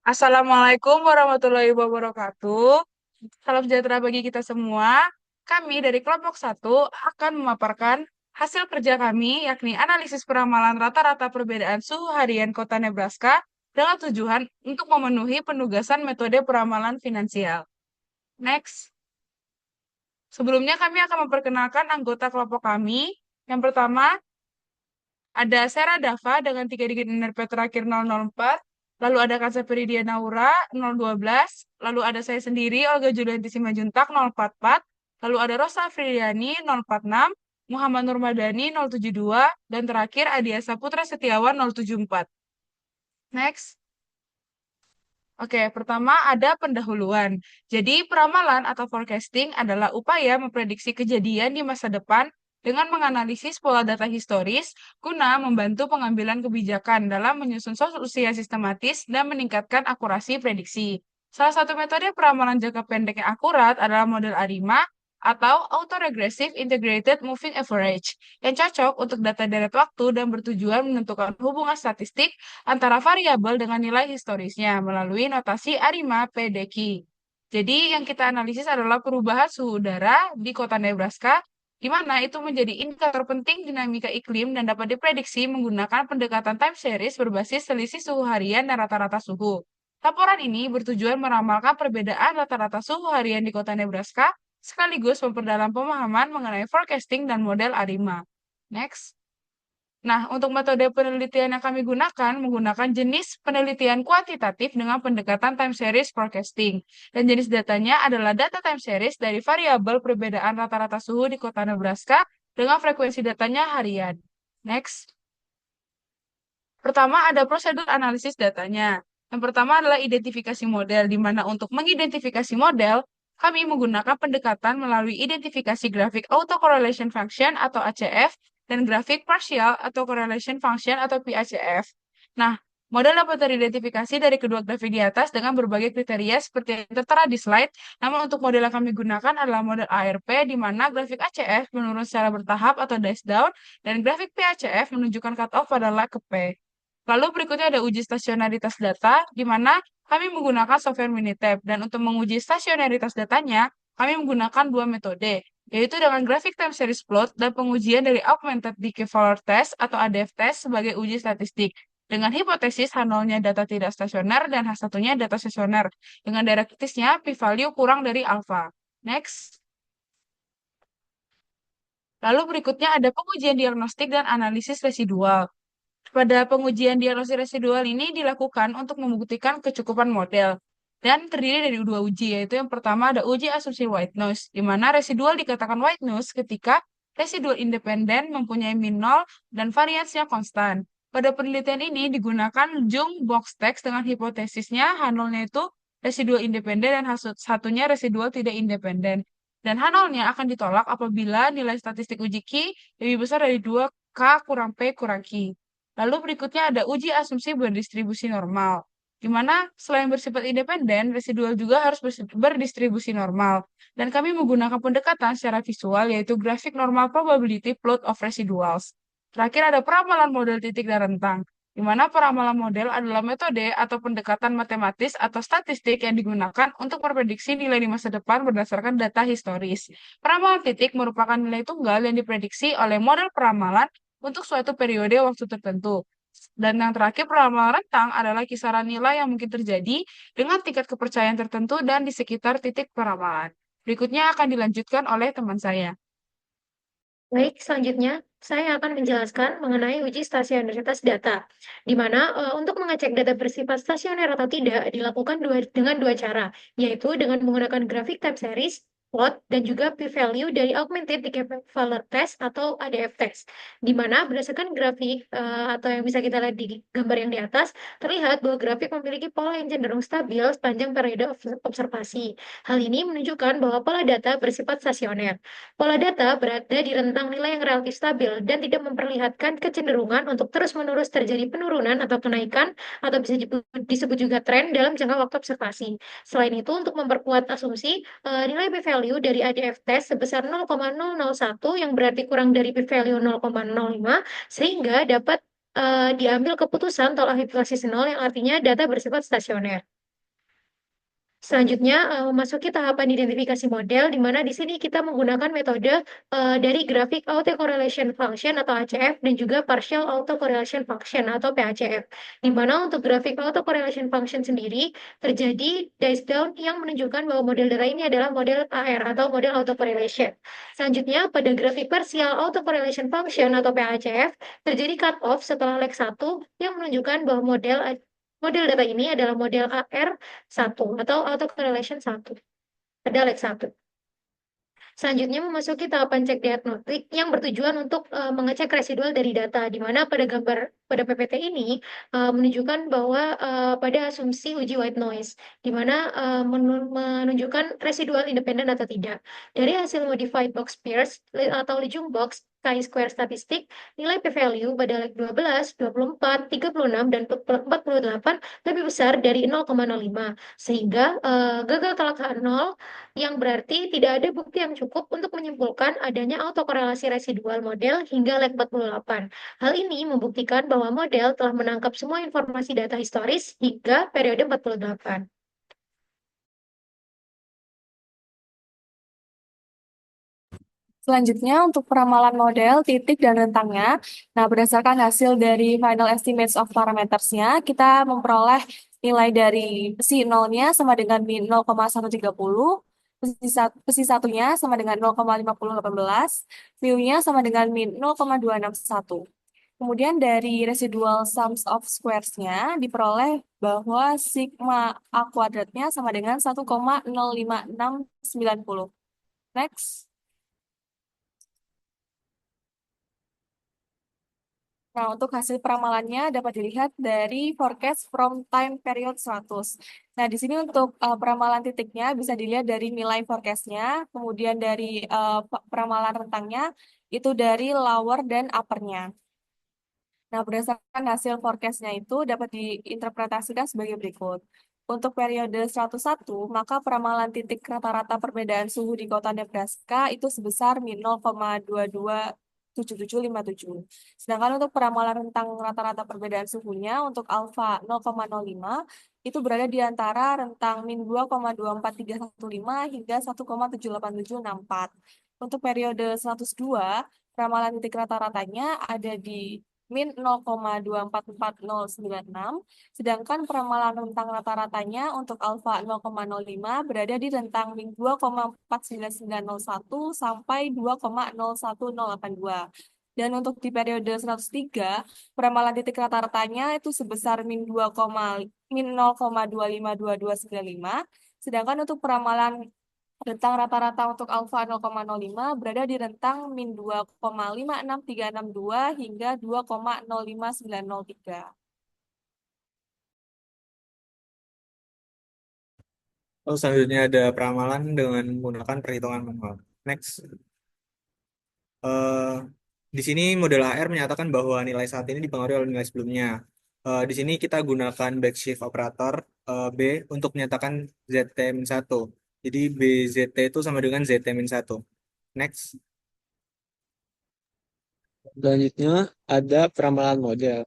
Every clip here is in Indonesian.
Assalamualaikum warahmatullahi wabarakatuh. Salam sejahtera bagi kita semua. Kami dari kelompok satu akan memaparkan hasil kerja kami, yakni analisis peramalan rata-rata perbedaan suhu harian kota Nebraska dengan tujuan untuk memenuhi penugasan metode peramalan finansial. Next. Sebelumnya kami akan memperkenalkan anggota kelompok kami. Yang pertama, ada Sarah Dava dengan 3 digit NRP terakhir 004. Lalu ada Kansa Peridia Naura 012. Lalu ada saya sendiri Olga Julianti Simajuntak 044. Lalu ada Rosa Fridiani 046. Muhammad Nurmadani 072. Dan terakhir Adia Saputra Setiawan 074. Next. Oke, pertama ada pendahuluan. Jadi, peramalan atau forecasting adalah upaya memprediksi kejadian di masa depan dengan menganalisis pola data historis guna membantu pengambilan kebijakan dalam menyusun solusi yang sistematis dan meningkatkan akurasi prediksi. Salah satu metode peramalan jangka pendek yang akurat adalah model ARIMA atau Autoregressive Integrated Moving Average yang cocok untuk data deret waktu dan bertujuan menentukan hubungan statistik antara variabel dengan nilai historisnya melalui notasi ARIMA PDQ. Jadi yang kita analisis adalah perubahan suhu udara di kota Nebraska, di mana itu menjadi indikator penting dinamika iklim dan dapat diprediksi menggunakan pendekatan time series berbasis selisih suhu harian dan rata-rata suhu. Laporan ini bertujuan meramalkan perbedaan rata-rata suhu harian di kota Nebraska, sekaligus memperdalam pemahaman mengenai forecasting dan model ARIMA. Next. Nah, untuk metode penelitian yang kami gunakan menggunakan jenis penelitian kuantitatif dengan pendekatan time series forecasting. Dan jenis datanya adalah data time series dari variabel perbedaan rata-rata suhu di kota Nebraska dengan frekuensi datanya harian. Next. Pertama ada prosedur analisis datanya. Yang pertama adalah identifikasi model, di mana untuk mengidentifikasi model, kami menggunakan pendekatan melalui identifikasi grafik autocorrelation function atau ACF dan grafik partial atau correlation function atau PACF. Nah, model dapat teridentifikasi dari kedua grafik di atas dengan berbagai kriteria seperti yang tertera di slide. Namun untuk model yang kami gunakan adalah model ARP, di mana grafik ACF menurun secara bertahap atau dash down, dan grafik PACF menunjukkan cut-off pada lag ke P. Lalu berikutnya ada uji stasionaritas data, di mana kami menggunakan software Minitab. Dan untuk menguji stasionaritas datanya, kami menggunakan dua metode, yaitu dengan graphic time series plot dan pengujian dari Augmented Decay Value Test atau ADF Test sebagai uji statistik. Dengan hipotesis H0-nya data tidak stasioner dan H1-nya data stasioner. Dengan direktisnya p-value kurang dari alpha. Next. Lalu berikutnya ada pengujian diagnostik dan analisis residual. Pada pengujian diagnosis residual ini dilakukan untuk membuktikan kecukupan model dan terdiri dari dua uji, yaitu yang pertama ada uji asumsi white noise, di mana residual dikatakan white noise ketika residual independen mempunyai min 0 dan variansnya konstan. Pada penelitian ini digunakan Jung box text dengan hipotesisnya H0-nya itu residual independen dan H1-nya residual tidak independen. Dan H0-nya akan ditolak apabila nilai statistik uji Q lebih besar dari 2K kurang P kurang Q. Lalu berikutnya ada uji asumsi berdistribusi normal, di mana selain bersifat independen, residual juga harus berdistribusi normal. Dan kami menggunakan pendekatan secara visual, yaitu grafik normal probability plot of residuals. Terakhir ada peramalan model titik dan rentang, di mana peramalan model adalah metode atau pendekatan matematis atau statistik yang digunakan untuk memprediksi nilai di masa depan berdasarkan data historis. Peramalan titik merupakan nilai tunggal yang diprediksi oleh model peramalan untuk suatu periode waktu tertentu. Dan yang terakhir, peramalan rentang adalah kisaran nilai yang mungkin terjadi dengan tingkat kepercayaan tertentu dan di sekitar titik peramalan. Berikutnya akan dilanjutkan oleh teman saya. Baik, selanjutnya saya akan menjelaskan mengenai uji stasionaritas data, di mana untuk mengecek data bersifat stasioner atau tidak dilakukan dengan dua cara, yaitu dengan menggunakan grafik time series, plot, dan juga p-value dari Augmented Decay Value Test atau ADF Test, di mana berdasarkan grafik atau yang bisa kita lihat di gambar yang di atas, terlihat bahwa grafik memiliki pola yang cenderung stabil sepanjang periode observasi. Hal ini menunjukkan bahwa pola data bersifat stasioner. Pola data berada di rentang nilai yang relatif stabil dan tidak memperlihatkan kecenderungan untuk terus-menerus terjadi penurunan atau kenaikan atau bisa disebut juga tren dalam jangka waktu observasi. Selain itu, untuk memperkuat asumsi, nilai p-value dari ADF test sebesar 0,001 yang berarti kurang dari p-value 0,05 sehingga dapat diambil keputusan tolak hipotesis nol yang artinya data bersifat stasioner. Selanjutnya, memasuki tahapan identifikasi model, di mana di sini kita menggunakan metode dari Graphic Autocorrelation Function atau ACF dan juga Partial Autocorrelation Function atau PACF. Di mana untuk Graphic Autocorrelation Function sendiri terjadi dice down yang menunjukkan bahwa model data ini adalah model AR atau model autocorrelation. Selanjutnya, pada Graphic Partial Autocorrelation Function atau PACF terjadi cut off setelah leg 1 yang menunjukkan bahwa model data ini adalah model AR1 atau autocorrelation 1 pada leg 1. Selanjutnya memasuki tahapan cek diagnostik yang bertujuan untuk mengecek residual dari data, di mana pada gambar pada PPT ini menunjukkan bahwa pada asumsi uji white noise, di mana menunjukkan residual independen atau tidak. Dari hasil modified box pairs atau Lijung box chi-square statistik, nilai p-value pada leg 12, 24, 36, dan 48 lebih besar dari 0,05, sehingga gagal telak H0 yang berarti tidak ada bukti yang cukup untuk menyimpulkan adanya autokorelasi residual model hingga leg 48. Hal ini membuktikan bahwa model telah menangkap semua informasi data historis hingga periode 48. Selanjutnya untuk peramalan model, titik, dan rentangnya. Nah, berdasarkan hasil dari final estimates of parametersnya, kita memperoleh nilai dari psi nolnya sama dengan min 0,130, psi satunya sama dengan 0,5018, mu-nya sama dengan min 0,261. Kemudian dari residual sums of squares-nya diperoleh bahwa sigma A kuadratnya sama dengan 1,05690. Next. Nah, untuk hasil peramalannya dapat dilihat dari forecast from time period 100. Nah, di sini untuk peramalan titiknya bisa dilihat dari nilai forecast-nya, kemudian dari peramalan rentangnya, itu dari lower dan upper-nya. Nah, berdasarkan hasil forecast-nya itu dapat diinterpretasikan sebagai berikut. Untuk periode 101, maka peramalan titik rata-rata perbedaan suhu di kota Nebraska itu sebesar min 0,227757. Sedangkan untuk peramalan rentang rata-rata perbedaan suhunya untuk alfa 0,05 itu berada di antara rentang min 2,24315 hingga 1,78764. Untuk periode 102, peramalan titik rata-ratanya ada di min 0,244096, sedangkan peramalan rentang rata-ratanya untuk alfa 0,05 berada di rentang min 2,49901 sampai 2,01082. Dan untuk di periode 103, peramalan titik rata-ratanya itu sebesar min 0,252295, sedangkan untuk peramalan rentang rata-rata untuk alfa 0,05 berada di rentang min 2,56362 hingga 2,05903. Lalu selanjutnya ada peramalan dengan menggunakan perhitungan manual. Next. Eh, di sini model AR menyatakan bahwa nilai saat ini dipengaruhi oleh nilai sebelumnya. Di sini kita gunakan backshift operator B untuk menyatakan ZT-1. Jadi BZT itu sama dengan ZT-1. Next. Selanjutnya ada peramalan model.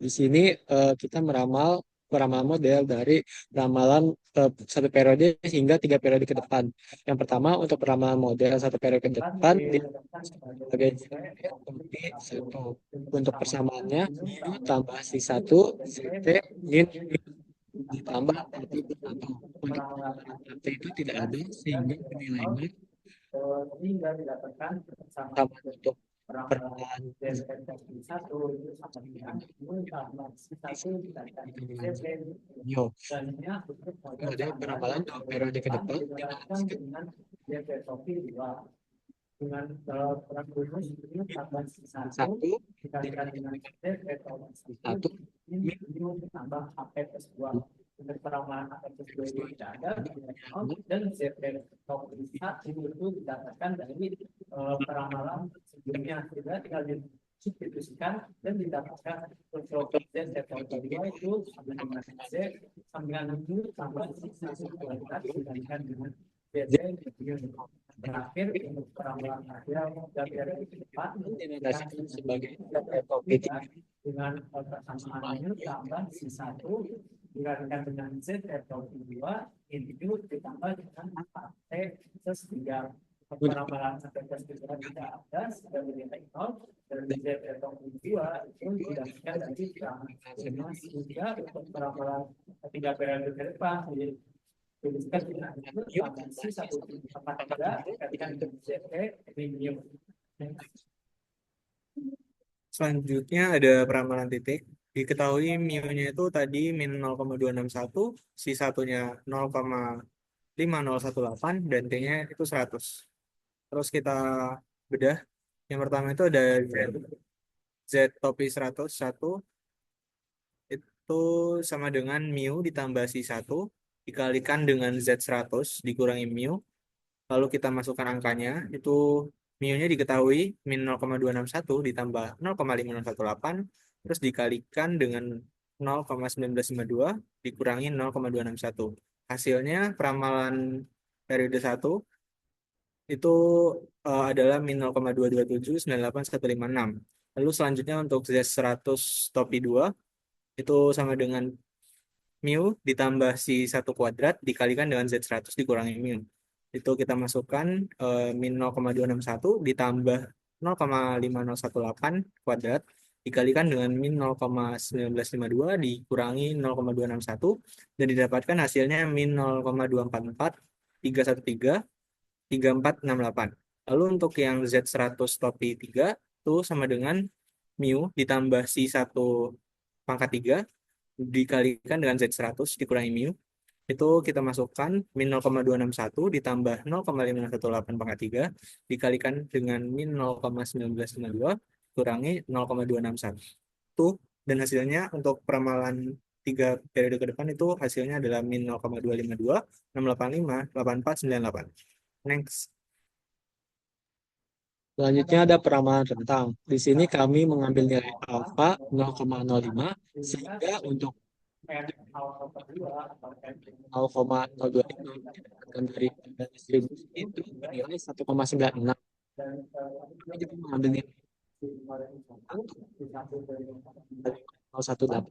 Di sini kita meramal peramalan model dari ramalan satu periode hingga 3 periode ke depan. Yang pertama untuk peramalan model satu periode ke depan sebagai seperti satu. Untuk persamaannya mu tambah si satu ct min ditambah satu per satu. Untuk peramalan ct itu tidak ada sehingga penilaiannya sama untuk peramalan yo ada peramalan 2 periode ke depan satu satu untuk peramalan APS2 itu tidak ada dan ZT itu didapatkan dari peramalan sebelumnya, juga tinggal disubstitusikan dan didapatkan untuk ZT2 itu sama dengan Z sama dengan U tambah kualitas dibandingkan dengan ZT. Terakhir untuk peramalan akhir dan dari depan dinegasikan sebagai dengan persamaan tambah si satu dikalikan dengan Z atau Q2 itu ditambah dengan T plus 3. Peramalan sampai plus 3 tidak ada, sudah menjadi 0, dan Z atau Q2 itu didapatkan dari peramalan 3 untuk peramalan 3 periode ke depan. Jadi tuliskan dengan itu satu tempat 3 dikalikan dengan Z premium. Selanjutnya ada peramalan titik. Diketahui mu-nya itu tadi min 0,261, si satunya 0,5018, dan T-nya itu 100. Terus kita bedah. Yang pertama itu ada Z topi 101, itu sama dengan mu ditambah si 1 dikalikan dengan Z100 dikurangi mu. Lalu kita masukkan angkanya, itu mu-nya diketahui min 0,261 ditambah 0,5018, terus dikalikan dengan 0,1952 dikurangi 0,261. Hasilnya peramalan periode 1 itu adalah min 0,22798,156. Lalu selanjutnya untuk Z100 topi 2 itu sama dengan mu ditambah si 1 kuadrat dikalikan dengan Z100 dikurangi mu. Itu kita masukkan min 0,261 ditambah 0,5018 kuadrat dikalikan dengan min 0,1952 dikurangi 0,261 dan didapatkan hasilnya min 0,244 313 3468. Lalu untuk yang Z100 topi 3 itu sama dengan mu ditambah si 1 pangkat 3 dikalikan dengan Z100 dikurangi mu. Itu kita masukkan min 0,261 ditambah 0,518 pangkat 3 dikalikan dengan min 0,1952 kurangi 0,261. Dan hasilnya untuk peramalan 3 periode ke depan itu hasilnya adalah min 0,252, 685, 8498. Next. Selanjutnya ada peramalan rentang. Di sini kami mengambil nilai alfa 0,05 sehingga untuk 0,025 didapatkan dari distribusi itu bernilai 1,96. Kami juga mengambil nilai 0,18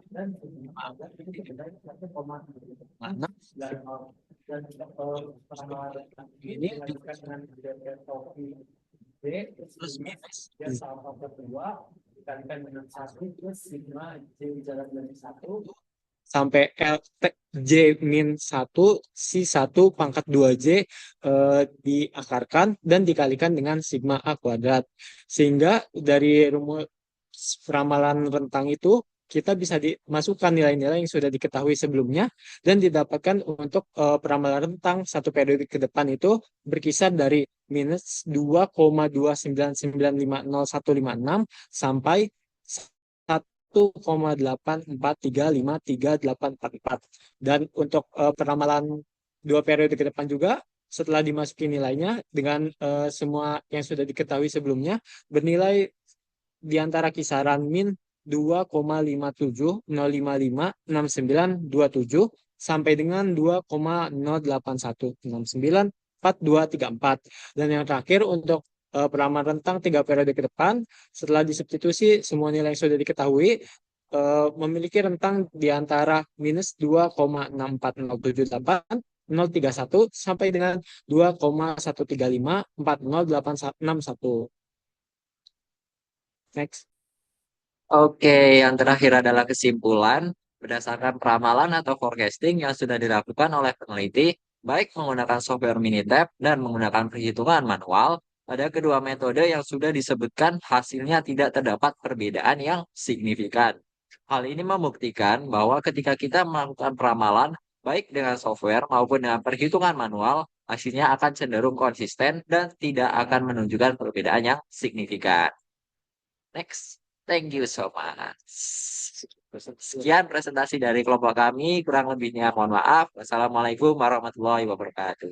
ini plus minus dikalikan dengan 1 plus sigma J dijalan dari 1 sampai J min 1 si 1 pangkat 2J diakarkan dan dikalikan dengan sigma A kuadrat. Sehingga dari rumus peramalan rentang itu kita bisa dimasukkan nilai-nilai yang sudah diketahui sebelumnya dan didapatkan untuk peramalan rentang satu periode ke depan itu berkisar dari minus 2,29950,156 sampai 1,843533844. Dan untuk peramalan 2 periode ke depan juga setelah dimasuki nilainya dengan semua yang sudah diketahui sebelumnya bernilai di antara kisaran min 2,57055697 sampai dengan 2,081694234. Dan yang terakhir untuk peramalan rentang 3 periode ke depan setelah disubstitusi semua nilai yang sudah diketahui memiliki rentang di antara minus 2,64078,031 sampai dengan 2,135408161. Next. Oke, yang terakhir adalah kesimpulan. Berdasarkan peramalan atau forecasting yang sudah dilakukan oleh peneliti, baik menggunakan software Minitab dan menggunakan perhitungan manual, pada kedua metode yang sudah disebutkan hasilnya tidak terdapat perbedaan yang signifikan. Hal ini membuktikan bahwa ketika kita melakukan peramalan, baik dengan software maupun dengan perhitungan manual, hasilnya akan cenderung konsisten dan tidak akan menunjukkan perbedaan yang signifikan. Next. Thank you so much. Sekian presentasi dari kelompok kami. Kurang lebihnya mohon maaf. Wassalamualaikum warahmatullahi wabarakatuh.